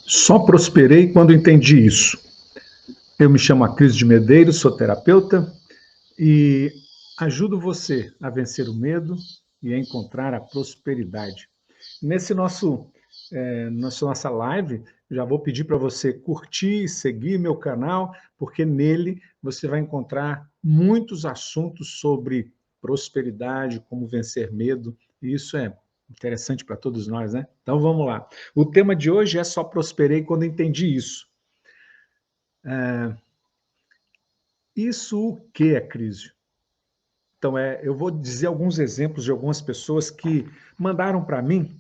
Só prosperei quando entendi isso. Eu me chamo Acris de Medeiros, sou terapeuta e ajudo você a vencer o medo e a encontrar a prosperidade. Nesse nossa live, já vou pedir para você curtir e seguir meu canal, porque nele você vai encontrar muitos assuntos sobre prosperidade, como vencer medo, e isso é interessante para todos nós, né? Então vamos lá. O tema de hoje é Só prosperei quando entendi isso. Isso o que é crise? Então, eu vou dizer alguns exemplos de algumas pessoas que mandaram para mim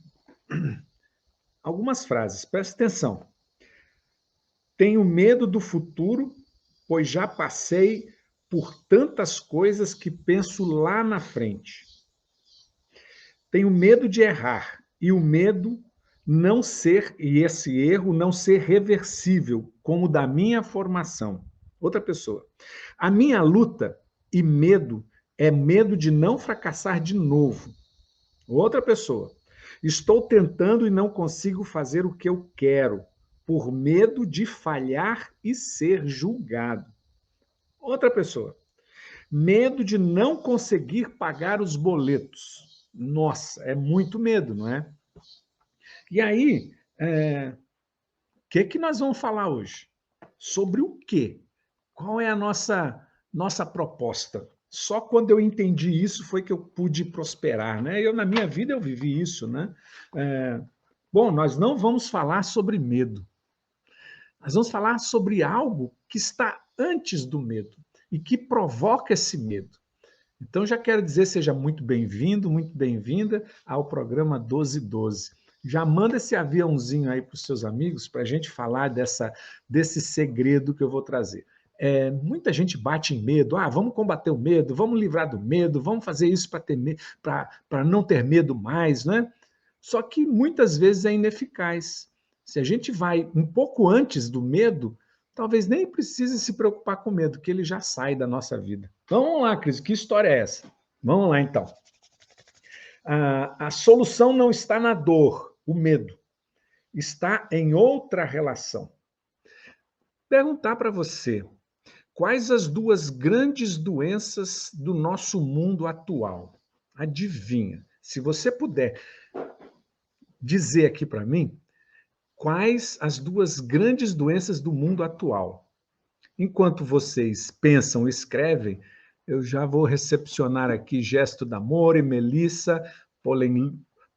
algumas frases. Presta atenção. Tenho medo do futuro, pois já passei por tantas coisas que penso lá na frente. Tenho medo de errar e o medo não ser, e esse erro não ser reversível, como o da minha formação. Outra pessoa. A minha luta e medo é medo de não fracassar de novo. Outra pessoa. Estou tentando e não consigo fazer o que eu quero, por medo de falhar e ser julgado. Outra pessoa. Medo de não conseguir pagar os boletos. Nossa, é muito medo, não é? E aí, que nós vamos falar hoje? Sobre o quê? Qual é a nossa proposta? Só quando eu entendi isso foi que eu pude prosperar, né? Na minha vida, eu vivi isso, né? Bom, nós não vamos falar sobre medo. Nós vamos falar sobre algo que está antes do medo e que provoca esse medo. Então, já quero dizer, seja muito bem-vindo, muito bem-vinda ao programa 1212. Já manda esse aviãozinho aí para os seus amigos para a gente falar desse segredo que eu vou trazer. Muita gente bate em medo. Vamos combater o medo, vamos livrar do medo, vamos fazer isso para não ter medo mais, né? Só que muitas vezes é ineficaz. Se a gente vai um pouco antes do medo, talvez nem precise se preocupar com medo, que ele já sai da nossa vida. Então, vamos lá, Cris, que história é essa? Vamos lá, então. A solução não está na dor, o medo. Está em outra relação. Perguntar para você, quais as duas grandes doenças do nosso mundo atual? Adivinha? Se você puder dizer aqui para mim, quais as duas grandes doenças do mundo atual? Enquanto vocês pensam e escrevem, eu já vou recepcionar aqui Gesto da More, Melissa,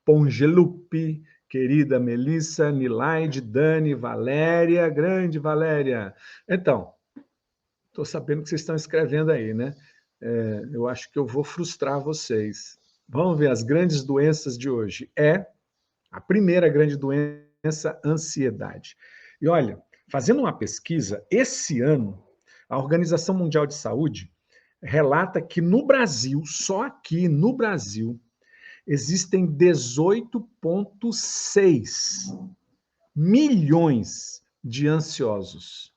Pongelupi, querida Melissa, Nilaide, Dani, Valéria, grande Valéria. Então, estou sabendo que vocês estão escrevendo aí, né? Eu acho que eu vou frustrar vocês. Vamos ver as grandes doenças de hoje. A primeira grande doença, ansiedade. E olha, fazendo uma pesquisa, esse ano, a Organização Mundial de Saúde relata que no Brasil, só aqui no Brasil, existem 18,6 milhões de ansiosos.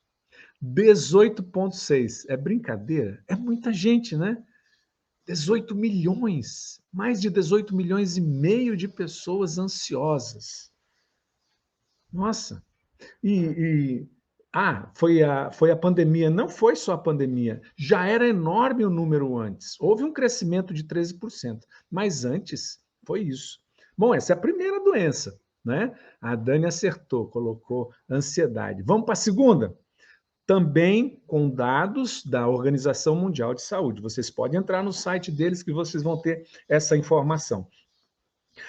18,6. É brincadeira? É muita gente, né? 18 milhões, mais de 18 milhões e meio de pessoas ansiosas. Nossa! Foi a pandemia. Não foi só a pandemia. Já era enorme o número antes. Houve um crescimento de 13%. Mas antes foi isso. Bom, essa é a primeira doença, né? A Dani acertou, colocou ansiedade. Vamos para a segunda? Também com dados da Organização Mundial de Saúde. Vocês podem entrar no site deles que vocês vão ter essa informação.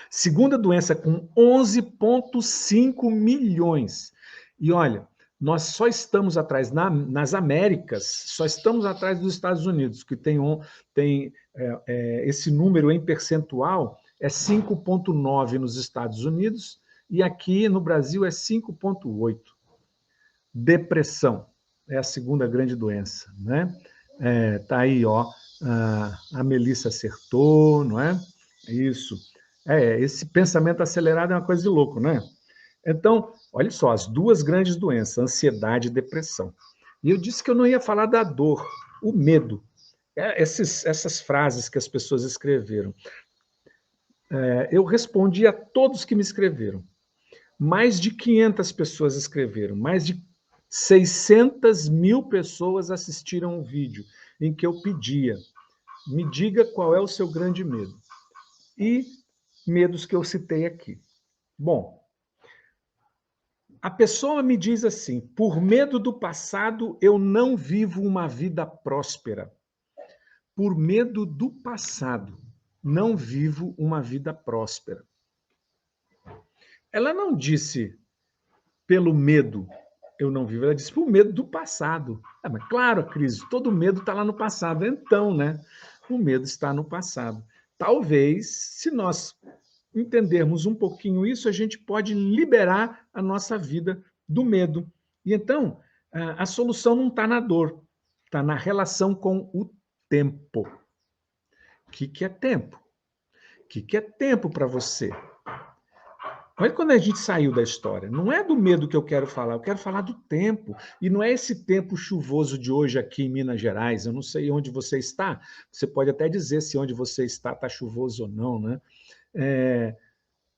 Segunda doença com 11,5 milhões. E olha, nós só estamos atrás, nas Américas, só estamos atrás dos Estados Unidos, que tem esse número em percentual, é 5,9 nos Estados Unidos, e aqui no Brasil é 5,8. Depressão é a segunda grande doença, né? Tá aí, ó, a Melissa acertou, não é? Isso. Esse pensamento acelerado é uma coisa de louco, né? Então, olha só, as duas grandes doenças, ansiedade e depressão. E eu disse que eu não ia falar da dor, o medo. Essas frases que as pessoas escreveram. Eu respondi a todos que me escreveram. Mais de 500 pessoas escreveram, mais de 600 mil pessoas assistiram um vídeo em que eu pedia, me diga qual é o seu grande medo. E medos que eu citei aqui. Bom, a pessoa me diz assim, por medo do passado, eu não vivo uma vida próspera. Por medo do passado, não vivo uma vida próspera. Ela não disse pelo medo eu não vivo, ela disse por medo do passado. Mas claro, Cris, todo medo está lá no passado. Então, né? O medo está no passado. Talvez, se nós entendermos um pouquinho isso, a gente pode liberar a nossa vida do medo. E então, a solução não está na dor, está na relação com o tempo. O que é tempo? O que é tempo para você? Olha quando a gente saiu da história. Não é do medo que eu quero falar do tempo. E não é esse tempo chuvoso de hoje aqui em Minas Gerais. Eu não sei onde você está. Você pode até dizer se onde você está chuvoso ou não, né?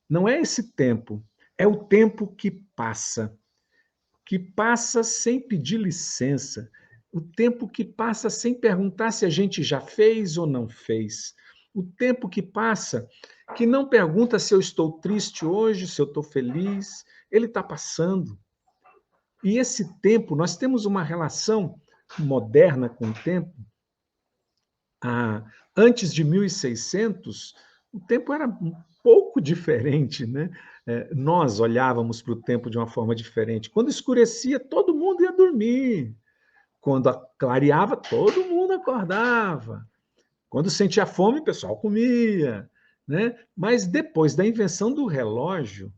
Não é esse tempo. É o tempo que passa sem pedir licença. O tempo que passa sem perguntar se a gente já fez ou não fez. O tempo que passa que não pergunta se eu estou triste hoje, se eu estou feliz. Ele está passando. E esse tempo, nós temos uma relação moderna com o tempo. Antes de 1600, o tempo era um pouco diferente, né? Nós olhávamos para o tempo de uma forma diferente. Quando escurecia, todo mundo ia dormir. Quando clareava, todo mundo acordava. Quando sentia fome, o pessoal comia, né? Mas depois da invenção do relógio,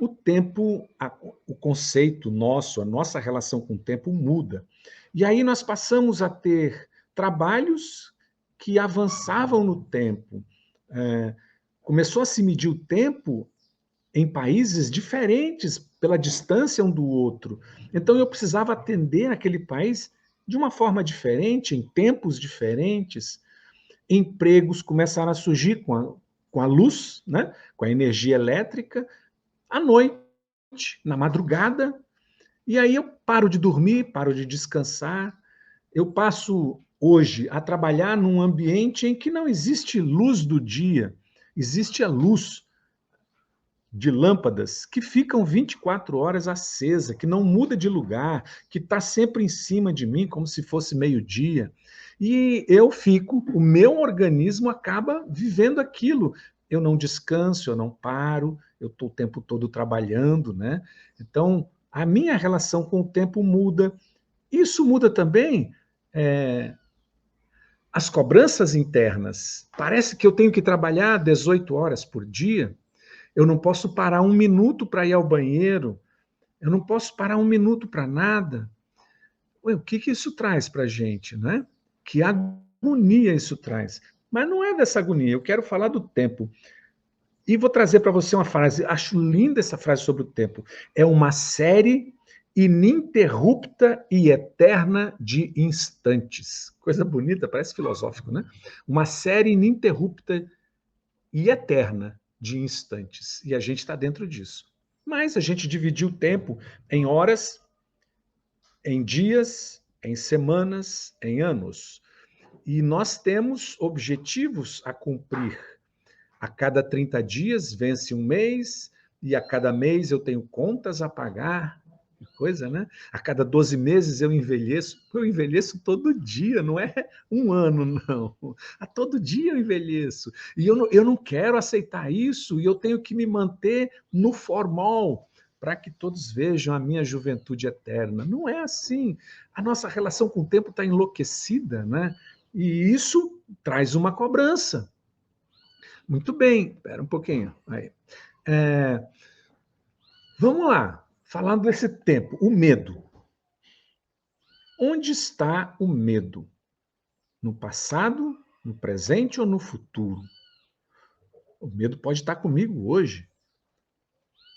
o tempo, o conceito nosso, a nossa relação com o tempo muda. E aí nós passamos a ter trabalhos que avançavam no tempo. Começou a se medir o tempo em países diferentes pela distância um do outro. Então eu precisava atender aquele país de uma forma diferente, em tempos diferentes. Empregos começaram a surgir com a luz, né? Com a energia elétrica, à noite, na madrugada. E aí eu paro de dormir, paro de descansar. Eu passo hoje a trabalhar num ambiente em que não existe luz do dia, existe a luz de lâmpadas que ficam 24 horas acesa, que não muda de lugar, que está sempre em cima de mim, como se fosse meio-dia. E eu fico, o meu organismo acaba vivendo aquilo. Eu não descanso, eu não paro, eu estou o tempo todo trabalhando, né? Então, a minha relação com o tempo muda. Isso muda também as cobranças internas. Parece que eu tenho que trabalhar 18 horas por dia. Eu não posso parar um minuto para ir ao banheiro. Eu não posso parar um minuto para nada. Ué, o que isso traz para a gente, né? Que agonia isso traz. Mas não é dessa agonia. Eu quero falar do tempo. E vou trazer para você uma frase. Acho linda essa frase sobre o tempo. É uma série ininterrupta e eterna de instantes. Coisa bonita, parece filosófico, né? Uma série ininterrupta e eterna de instantes. E a gente está dentro disso. Mas a gente dividiu o tempo em horas, em dias, em semanas, em anos. E nós temos objetivos a cumprir. A cada 30 dias vence um mês, e a cada mês eu tenho contas a pagar. Que coisa, né? A cada 12 meses eu envelheço. Eu envelheço todo dia, não é um ano, não. A todo dia eu envelheço. E eu não quero aceitar isso, e eu tenho que me manter no formal para que todos vejam a minha juventude eterna. Não é assim. A nossa relação com o tempo está enlouquecida, né? E isso traz uma cobrança. Muito bem, espera um pouquinho. Aí. Vamos lá, falando desse tempo, o medo. Onde está o medo? No passado, no presente ou no futuro? O medo pode estar comigo hoje.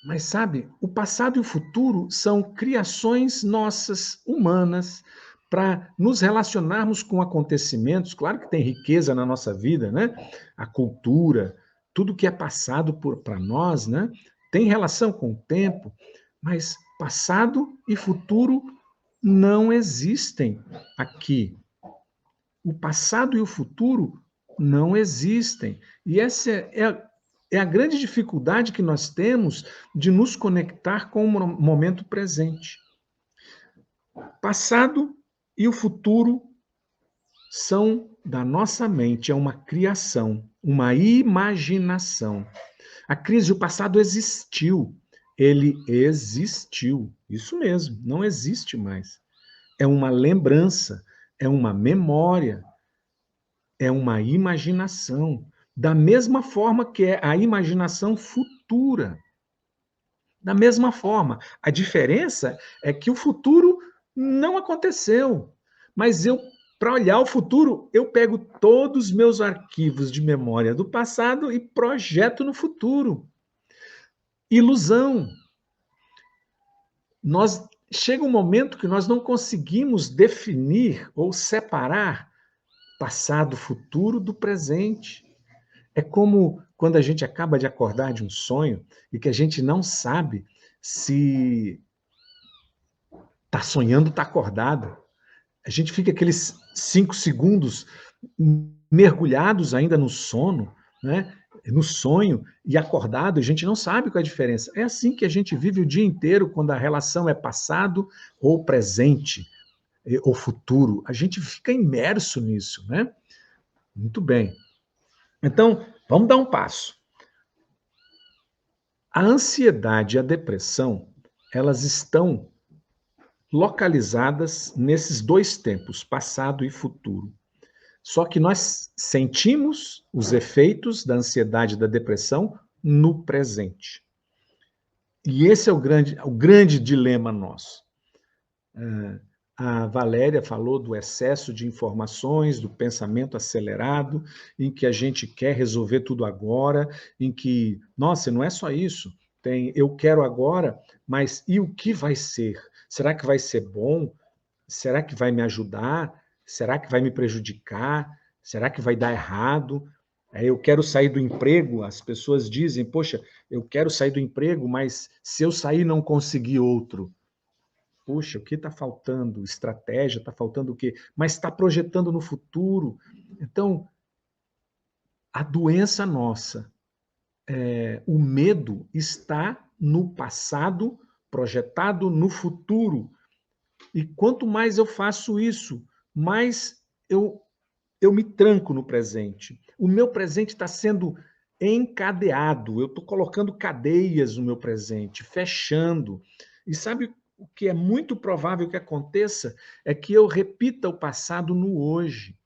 Mas sabe, o passado e o futuro são criações nossas, humanas, para nos relacionarmos com acontecimentos. Claro que tem riqueza na nossa vida, né? A cultura, tudo que é passado para nós, né? tem relação com o tempo, mas passado e futuro não existem aqui. O passado e o futuro não existem. E essa é a grande dificuldade que nós temos de nos conectar com o momento presente. Passado e o futuro são da nossa mente, é uma criação, uma imaginação. A crise do passado existiu, ele existiu, isso mesmo, não existe mais. É uma lembrança, é uma memória, é uma imaginação, da mesma forma que é a imaginação futura. Da mesma forma, a diferença é que o futuro não aconteceu, mas eu, para olhar o futuro, eu pego todos os meus arquivos de memória do passado e projeto no futuro. Ilusão. Nós chega um momento que nós não conseguimos definir ou separar passado, futuro do presente. É como quando a gente acaba de acordar de um sonho e que a gente não sabe se está sonhando, está acordado. A gente fica aqueles 5 segundos mergulhados ainda no sono, né? No sonho e acordado, a gente não sabe qual é a diferença. É assim que a gente vive o dia inteiro quando a relação é passado ou presente ou futuro. A gente fica imerso nisso, né? Muito bem. Então, vamos dar um passo. A ansiedade e a depressão, elas estão localizadas nesses dois tempos, passado e futuro. Só que nós sentimos os efeitos da ansiedade e da depressão no presente. E esse é o grande dilema nosso. A Valéria falou do excesso de informações, do pensamento acelerado, em que a gente quer resolver tudo agora, em que, nossa, não é só isso. Tem eu quero agora, mas e o que vai ser? Será que vai ser bom? Será que vai me ajudar? Será que vai me prejudicar? Será que vai dar errado? Eu quero sair do emprego, as pessoas dizem, poxa, eu quero sair do emprego, mas se eu sair não conseguir outro. Poxa, o que está faltando? Estratégia, está faltando o quê? Mas está projetando no futuro. Então, a doença nossa, o medo está no passado, projetado no futuro. E quanto mais eu faço isso, mais eu me tranco no presente. O meu presente está sendo encadeado, eu estou colocando cadeias no meu presente, fechando. E sabe o que é muito provável que aconteça? É que eu repita o passado no hoje.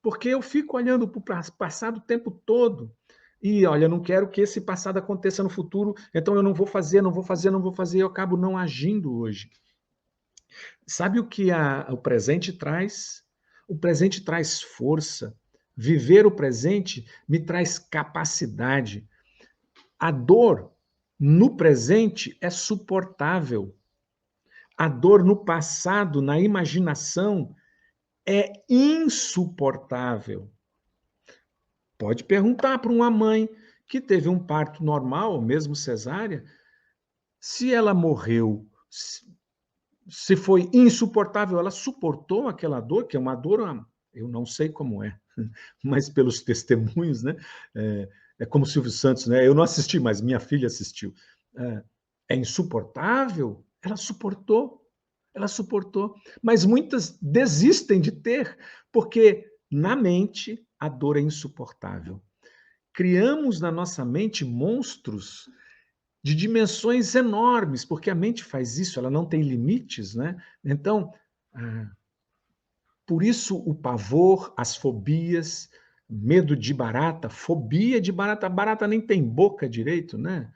Porque eu fico olhando para o passado o tempo todo. E olha, eu não quero que esse passado aconteça no futuro, então eu não vou fazer, não vou fazer, não vou fazer, e eu acabo não agindo hoje. Sabe o que o presente traz? O presente traz força. Viver o presente me traz capacidade. A dor no presente é suportável. A dor no passado, na imaginação, é insuportável. Pode perguntar para uma mãe que teve um parto normal, mesmo cesárea, se ela morreu, se foi insuportável, ela suportou aquela dor, que é uma dor, eu não sei como é, mas pelos testemunhos, né? É como o Silvio Santos, né? Eu não assisti, mas minha filha assistiu. É insuportável? Ela suportou. Mas muitas desistem de ter, porque na mente a dor é insuportável. Criamos na nossa mente monstros de dimensões enormes, porque a mente faz isso, ela não tem limites, né? Então, por isso o pavor, as fobias, medo de barata, fobia de barata, barata nem tem boca direito, né?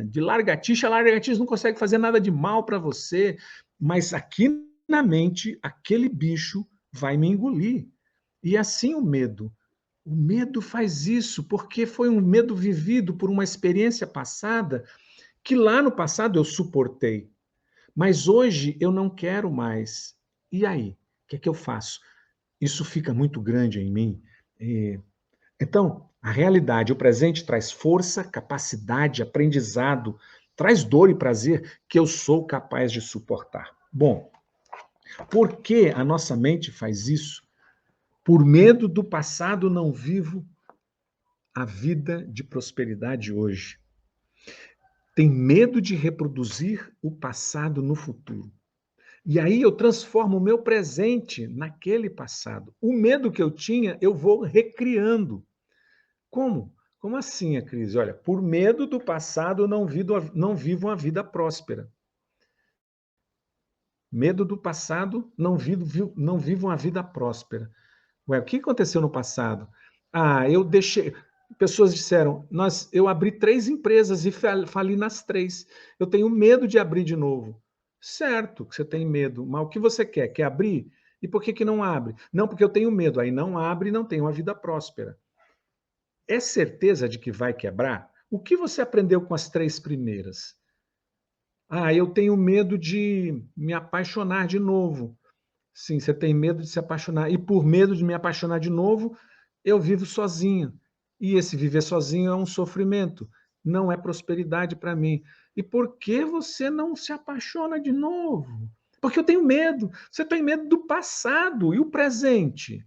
De lagartixa, lagartixa não consegue fazer nada de mal para você, mas aqui na mente, aquele bicho vai me engolir. E assim o medo. O medo faz isso porque foi um medo vivido por uma experiência passada que lá no passado eu suportei, mas hoje eu não quero mais. E aí? O que é que eu faço? Isso fica muito grande em mim. Então, A realidade, o presente traz força, capacidade, aprendizado, traz dor e prazer que eu sou capaz de suportar. Bom, por que a nossa mente faz isso? Por medo do passado, não vivo a vida de prosperidade hoje. Tem medo de reproduzir o passado no futuro. E aí eu transformo o meu presente naquele passado. O medo que eu tinha, eu vou recriando. Como? Como assim, a crise? Olha, por medo do passado, eu não vivo uma vida próspera. Medo do passado, não vivo uma vida próspera. Ué, o que aconteceu no passado? Ah, eu deixei. Pessoas disseram: eu abri 3 empresas e fali nas 3. Eu tenho medo de abrir de novo. Certo que você tem medo, mas o que você quer? Quer abrir? E por que não abre? Não, porque eu tenho medo. Aí não abre e não tem uma vida próspera. É certeza de que vai quebrar? O que você aprendeu com as 3 primeiras? Ah, eu tenho medo de me apaixonar de novo. Sim, você tem medo de se apaixonar. E por medo de me apaixonar de novo, eu vivo sozinho. E esse viver sozinho é um sofrimento. Não é prosperidade para mim. E por que você não se apaixona de novo? Porque eu tenho medo. Você tem medo do passado e o presente.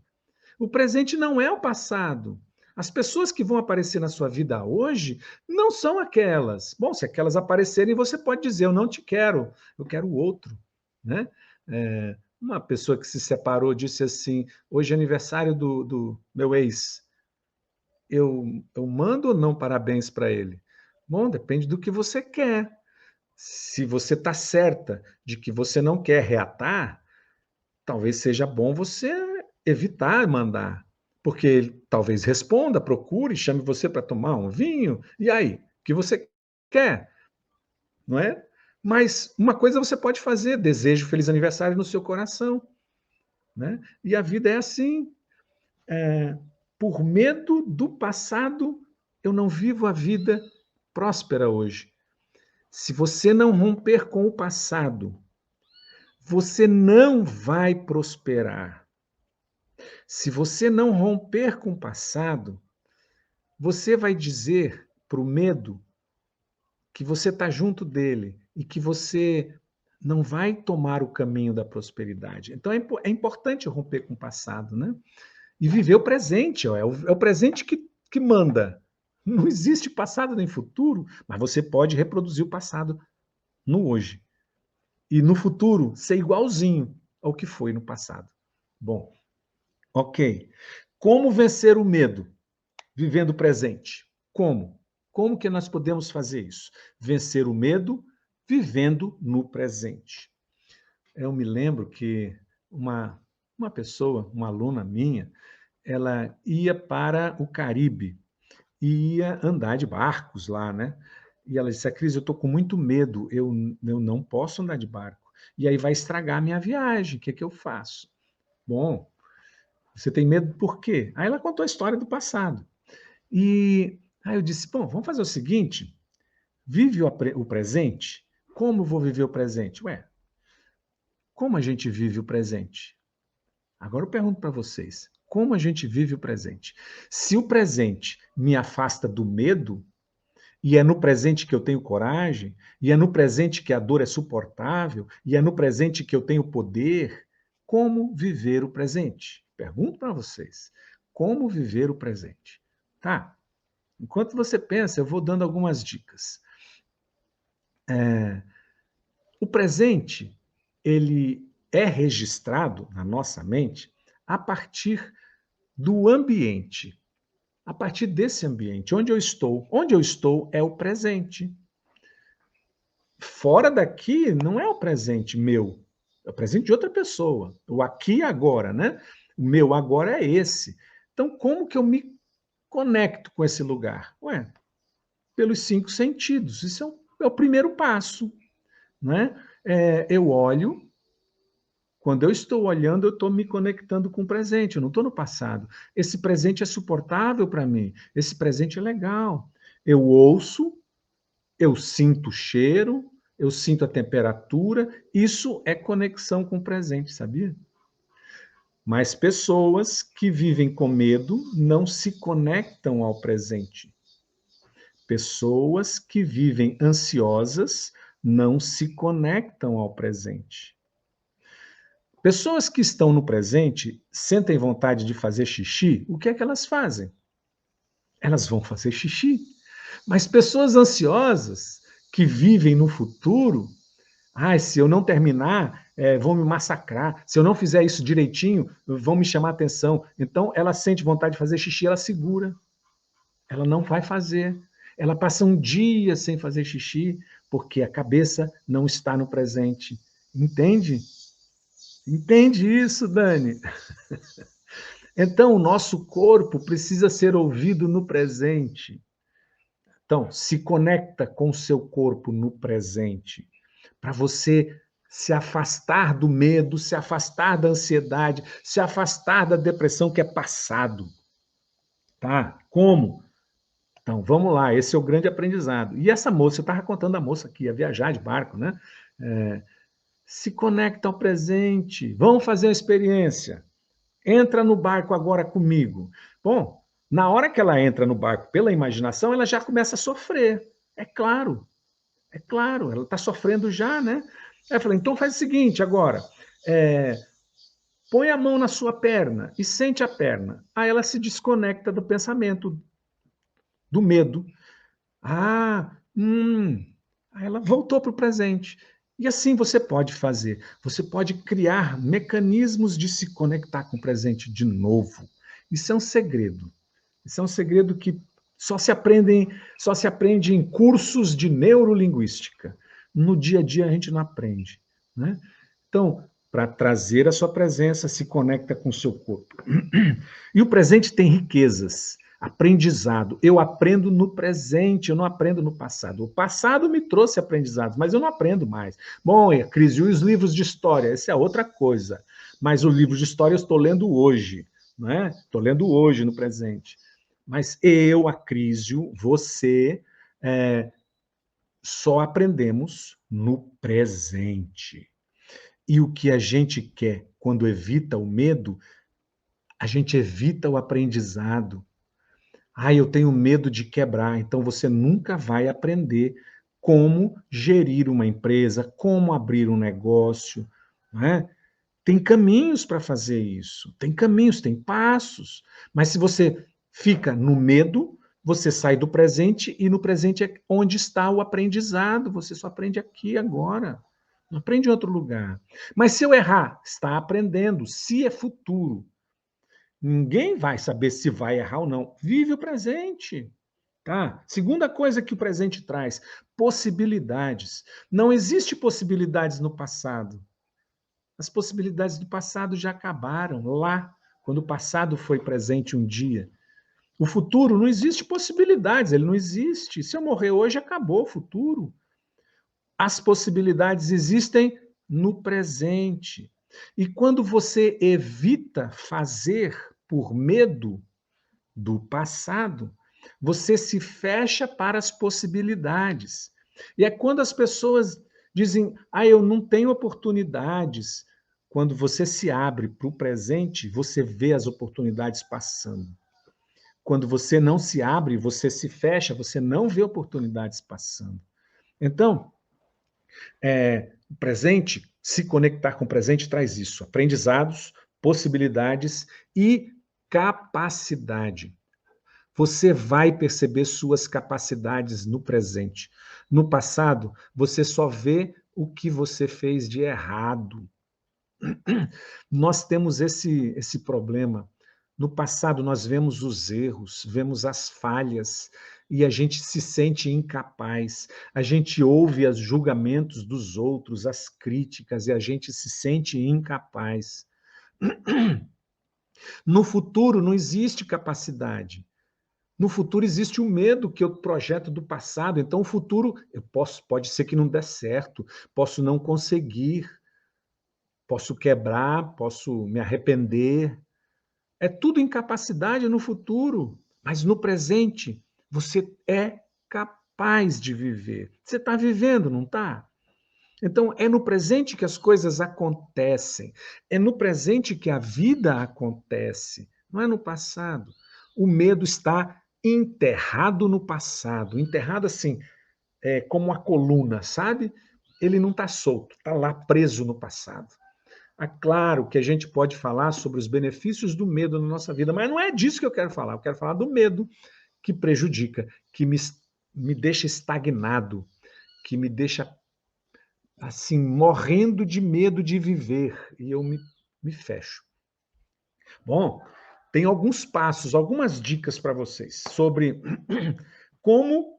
O presente não é o passado. As pessoas que vão aparecer na sua vida hoje não são aquelas. Bom, se aquelas aparecerem, você pode dizer: eu não te quero, eu quero o outro. Né? Uma pessoa que se separou disse assim: hoje é aniversário do meu ex. Eu mando ou não parabéns para ele? Bom, depende do que você quer. Se você está certa de que você não quer reatar, talvez seja bom você evitar mandar, porque ele talvez responda, procure, chame você para tomar um vinho, e aí, o que você quer, não é? Mas uma coisa você pode fazer, desejo feliz aniversário no seu coração, né? E a vida é assim, por medo do passado, eu não vivo a vida próspera hoje. Se você não romper com o passado, você não vai prosperar. Se você não romper com o passado, você vai dizer para o medo que você está junto dele e que você não vai tomar o caminho da prosperidade. Então é importante romper com o passado, né? E viver o presente, ó, é o presente que manda. Não existe passado nem futuro, mas você pode reproduzir o passado no hoje. E no futuro ser igualzinho ao que foi no passado. Bom, ok. Como vencer o medo? Vivendo o presente. Como? Como que nós podemos fazer isso? Vencer o medo vivendo no presente. Eu me lembro que uma pessoa, uma aluna minha, ela ia para o Caribe e ia andar de barcos lá, né? E ela disse: Cris, eu estou com muito medo, eu não posso andar de barco. E aí vai estragar a minha viagem, o que é que eu faço? Bom, você tem medo por quê? Aí ela contou a história do passado. E aí eu disse: bom, vamos fazer o seguinte: vive o presente. Como vou viver o presente? Ué, como a gente vive o presente? Agora eu pergunto para vocês: como a gente vive o presente? Se o presente me afasta do medo, e é no presente que eu tenho coragem, e é no presente que a dor é suportável, e é no presente que eu tenho poder, como viver o presente? Pergunto para vocês: como viver o presente? Tá? Enquanto você pensa, eu vou dando algumas dicas. O presente, ele é registrado na nossa mente a partir do ambiente. A partir desse ambiente, onde eu estou. Onde eu estou é o presente. Fora daqui não é o presente meu, é o presente de outra pessoa. O aqui e agora, né? O meu agora é esse. Então, como que eu me conecto com esse lugar? Ué, pelos 5 sentidos. Isso é o primeiro passo. Né? Eu olho, quando eu estou olhando, eu estou me conectando com o presente, eu não estou no passado. Esse presente é suportável para mim, esse presente é legal. Eu ouço, eu sinto o cheiro, eu sinto a temperatura, isso é conexão com o presente, sabia? Mas pessoas que vivem com medo não se conectam ao presente. Pessoas que vivem ansiosas não se conectam ao presente. Pessoas que estão no presente sentem vontade de fazer xixi, o que é que elas fazem? Elas vão fazer xixi. Mas pessoas ansiosas que vivem no futuro, se eu não terminar, vão me massacrar. Se eu não fizer isso direitinho, vão me chamar a atenção. Então, ela sente vontade de fazer xixi, ela segura. Ela não vai fazer. Ela passa um dia sem fazer xixi, porque a cabeça não está no presente. Entende? Entende isso, Dani? Então, o nosso corpo precisa ser ouvido no presente. Então, se conecta com o seu corpo no presente, para você se afastar do medo, se afastar da ansiedade, se afastar da depressão que é passado. Tá? Como? Então, vamos lá, esse é o grande aprendizado. E essa moça, eu estava contando a moça que ia viajar de barco, né? Se conecta ao presente, vamos fazer uma experiência. Entra no barco agora comigo. Bom, na hora que ela entra no barco pela imaginação, ela já começa a sofrer. É claro, ela está sofrendo já, né? Aí eu falei, então faz o seguinte agora, põe a mão na sua perna e sente a perna. Aí ela se desconecta do pensamento, do medo. Ah, Aí ela voltou para o presente. E assim você pode fazer. Você pode criar mecanismos de se conectar com o presente de novo. Isso é um segredo. Isso é um segredo que só se aprende em cursos de neurolinguística. No dia a dia a gente não aprende, né? Então, para trazer a sua presença, se conecta com o seu corpo. E o presente tem riquezas, aprendizado. Eu aprendo no presente, eu não aprendo no passado. O passado me trouxe aprendizados, mas eu não aprendo mais. Bom, Cris, e os livros de história? Essa é outra coisa. Mas o livro de história eu estou lendo hoje, não é? Estou lendo hoje, no presente. Mas eu, Acrísio, você, só aprendemos no presente. E o que a gente quer quando evita o medo, a gente evita o aprendizado. Eu tenho medo de quebrar. Então você nunca vai aprender como gerir uma empresa, como abrir um negócio, não é? Tem caminhos para fazer isso, tem caminhos, tem passos. Mas se você fica no medo, você sai do presente e no presente é onde está o aprendizado. Você só aprende aqui agora. Não aprende em outro lugar. Mas se eu errar, está aprendendo. Se é futuro. Ninguém vai saber se vai errar ou não. Vive o presente. Tá? Segunda coisa que o presente traz, possibilidades. Não existe possibilidades no passado. As possibilidades do passado já acabaram lá, quando o passado foi presente um dia. O futuro não existe possibilidades, ele não existe. Se eu morrer hoje, acabou o futuro. As possibilidades existem no presente. E quando você evita fazer por medo do passado, você se fecha para as possibilidades. E é quando as pessoas dizem, eu não tenho oportunidades. Quando você se abre para o presente, você vê as oportunidades passando. Quando você não se abre, você se fecha, você não vê oportunidades passando. Então, o presente, se conectar com o presente traz isso, aprendizados, possibilidades e capacidade. Você vai perceber suas capacidades no presente. No passado, você só vê o que você fez de errado. Nós temos esse problema. No passado, nós vemos os erros, vemos as falhas, e a gente se sente incapaz. A gente ouve os julgamentos dos outros, as críticas, e a gente se sente incapaz. No futuro, não existe capacidade. No futuro existe o medo que eu projeto do passado. Então, o futuro pode ser que não dê certo, posso não conseguir, posso quebrar, posso me arrepender. É tudo incapacidade no futuro, mas no presente você é capaz de viver. Você está vivendo, não está? Então, é no presente que as coisas acontecem, é no presente que a vida acontece, não é no passado. O medo está enterrado no passado, enterrado assim, como uma coluna, sabe? Ele não está solto, está lá preso no passado. É claro que a gente pode falar sobre os benefícios do medo na nossa vida, mas não é disso que eu quero falar. Eu quero falar do medo que prejudica, que me deixa estagnado, que me deixa assim, morrendo de medo de viver, e eu me fecho. Bom, tem alguns passos, algumas dicas para vocês sobre como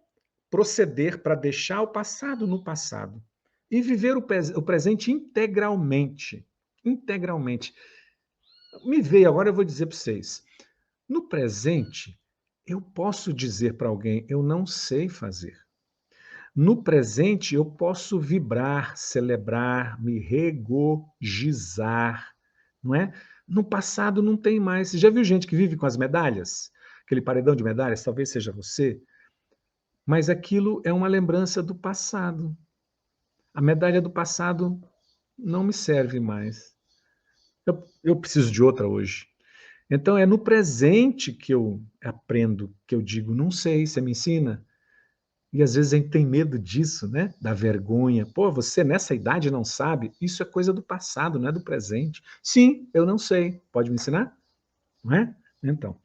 proceder para deixar o passado no passado e viver o presente integralmente. Integralmente. Me veio agora, eu vou dizer para vocês. No presente, eu posso dizer para alguém, eu não sei fazer. No presente, eu posso vibrar, celebrar, me regozijar, não é? No passado não tem mais. Você já viu gente que vive com as medalhas? Aquele paredão de medalhas, talvez seja você, mas aquilo é uma lembrança do passado. A medalha do passado não me serve mais. Eu preciso de outra hoje. Então é no presente que eu aprendo, que eu digo, não sei, você me ensina? E às vezes a gente tem medo disso, né? Da vergonha. Pô, você nessa idade não sabe? Isso é coisa do passado, não é do presente. Sim, eu não sei. Pode me ensinar? Não é? Então,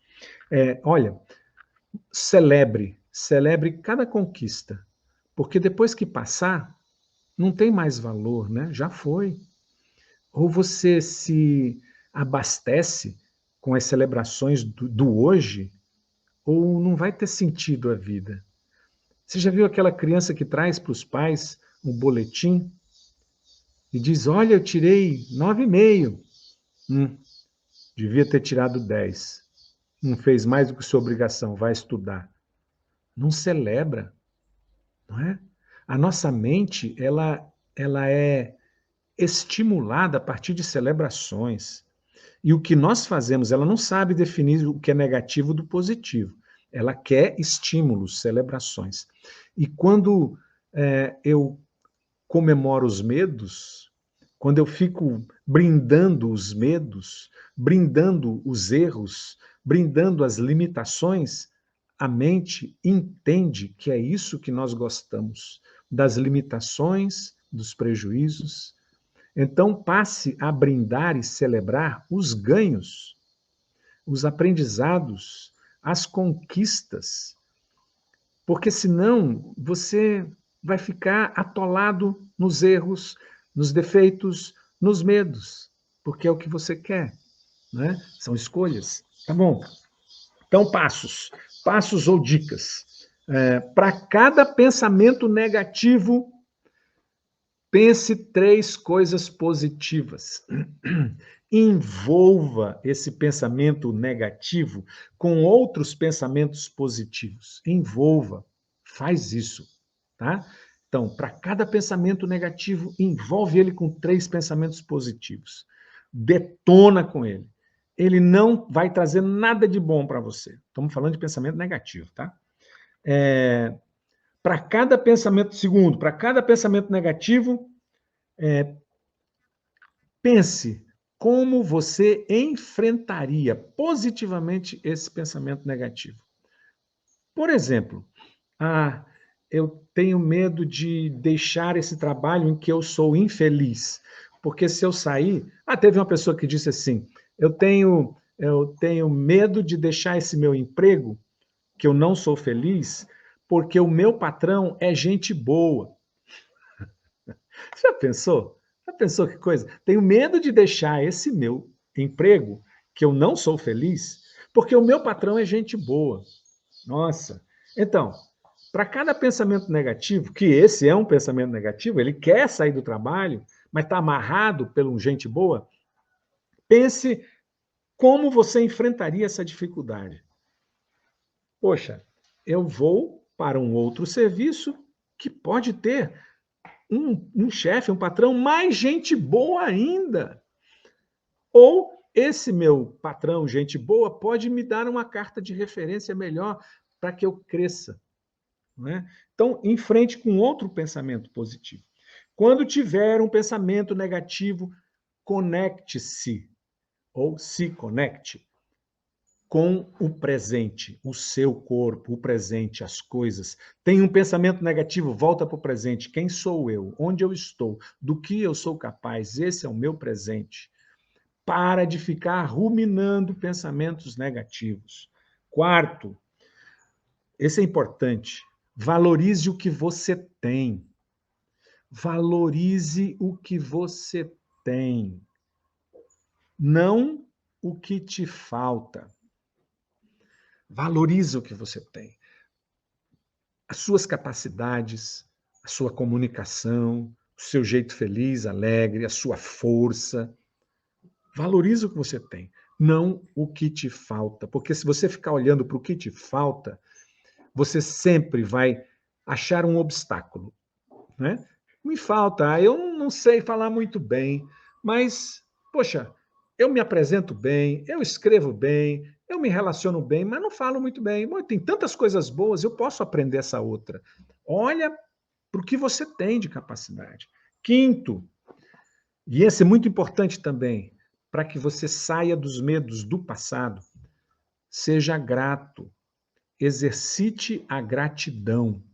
olha, celebre cada conquista, porque depois que passar, não tem mais valor, né? Já foi. Ou você se abastece com as celebrações do hoje, ou não vai ter sentido a vida. Você já viu aquela criança que traz para os pais um boletim e diz: Olha, eu tirei 9,5. Devia ter tirado 10. Não fez mais do que sua obrigação, vai estudar. Não celebra, não é? A nossa mente, ela é estimulada a partir de celebrações. E o que nós fazemos, ela não sabe definir o que é negativo do positivo. Ela quer estímulos, celebrações. E quando eu comemoro os medos, quando eu fico brindando os medos, brindando os erros, brindando as limitações, a mente entende que é isso que nós gostamos, das limitações, dos prejuízos. Então passe a brindar e celebrar os ganhos, os aprendizados, as conquistas, porque senão você vai ficar atolado nos erros, nos defeitos, nos medos, porque é o que você quer, né? São escolhas. Tá bom. Então, passos ou dicas. Para cada pensamento negativo, pense 3 coisas positivas. Envolva esse pensamento negativo com outros pensamentos positivos. Envolva. Faz isso, tá? Então, para cada pensamento negativo, envolve ele com 3 pensamentos positivos. Detona com ele. Ele não vai trazer nada de bom para você. Estamos falando de pensamento negativo, tá? Para cada pensamento, segundo, para cada pensamento negativo, pense como você enfrentaria positivamente esse pensamento negativo. Por exemplo, eu tenho medo de deixar esse trabalho em que eu sou infeliz, porque se eu sair, teve uma pessoa que disse assim, eu tenho medo de deixar esse meu emprego, que eu não sou feliz, porque o meu patrão é gente boa. Você já pensou? Já pensou que coisa? Tenho medo de deixar esse meu emprego, que eu não sou feliz, porque o meu patrão é gente boa. Nossa. Então, para cada pensamento negativo, que esse é um pensamento negativo, ele quer sair do trabalho, mas está amarrado pelo gente boa, pense como você enfrentaria essa dificuldade. Poxa, eu vou para um outro serviço que pode ter um chefe, um patrão mais gente boa ainda. Ou esse meu patrão, gente boa, pode me dar uma carta de referência melhor para que eu cresça. Não é? Então, enfrente com outro pensamento positivo. Quando tiver um pensamento negativo, conecte-se ou se conecte com o presente, o seu corpo, o presente, as coisas. Tem um pensamento negativo, volta para o presente. Quem sou eu? Onde eu estou? Do que eu sou capaz? Esse é o meu presente. Para de ficar ruminando pensamentos negativos. Quarto, esse é importante. Valorize o que você tem. Valorize o que você tem. Não o que te falta. Valorize o que você tem. As suas capacidades, a sua comunicação, o seu jeito feliz, alegre, a sua força. Valorize o que você tem, não o que te falta. Porque se você ficar olhando para o que te falta, você sempre vai achar um obstáculo, né? Me falta, eu não sei falar muito bem, mas, poxa, eu me apresento bem, eu escrevo bem, eu me relaciono bem, mas não falo muito bem. Bom, tem tantas coisas boas, eu posso aprender essa outra. Olha para o que você tem de capacidade. Quinto, e esse é muito importante também, para que você saia dos medos do passado, seja grato, exercite a gratidão.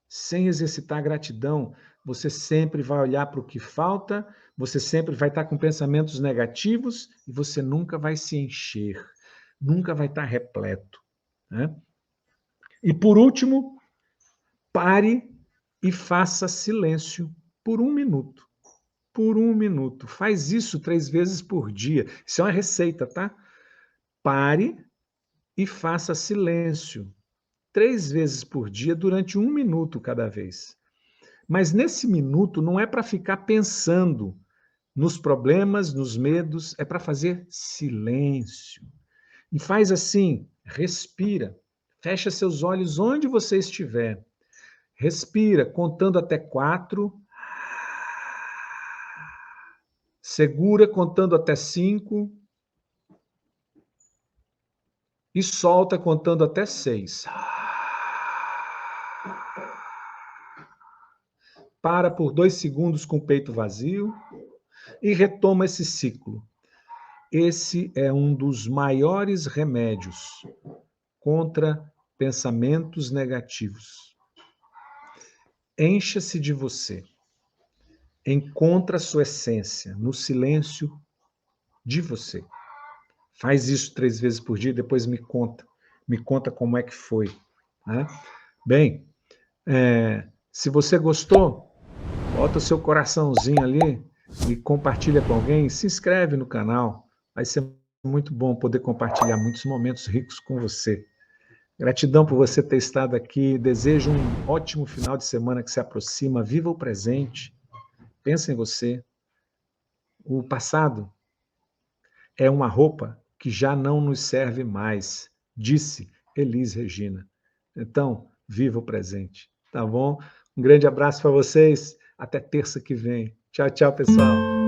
Sem exercitar a gratidão, você sempre vai olhar para o que falta, você sempre vai estar com pensamentos negativos e você nunca vai se encher, nunca vai estar repleto, né? E por último, pare e faça silêncio por 1 minuto. Por 1 minuto. Faz isso 3 vezes por dia. Isso é uma receita, tá? Pare e faça silêncio 3 vezes por dia durante 1 minuto cada vez. Mas nesse minuto não é para ficar pensando nos problemas, nos medos, é para fazer silêncio. E faz assim, respira, fecha seus olhos onde você estiver. Respira, contando até 4. Segura, contando até 5. E solta, contando até 6. Para por 2 segundos com o peito vazio e retoma esse ciclo. Esse é um dos maiores remédios contra pensamentos negativos. Encha-se de você. Encontra a sua essência no silêncio de você. Faz isso 3 vezes por dia, depois me conta. Me conta como é que foi. Né? Bem, se você gostou, bota o seu coraçãozinho ali e compartilha com alguém. Se inscreve no canal. Vai ser muito bom poder compartilhar muitos momentos ricos com você. Gratidão por você ter estado aqui. Desejo um ótimo final de semana que se aproxima. Viva o presente. Pensa em você. O passado é uma roupa que já não nos serve mais, disse Elis Regina. Então, viva o presente, tá bom? Um grande abraço para vocês. Até terça que vem. Tchau, tchau, pessoal.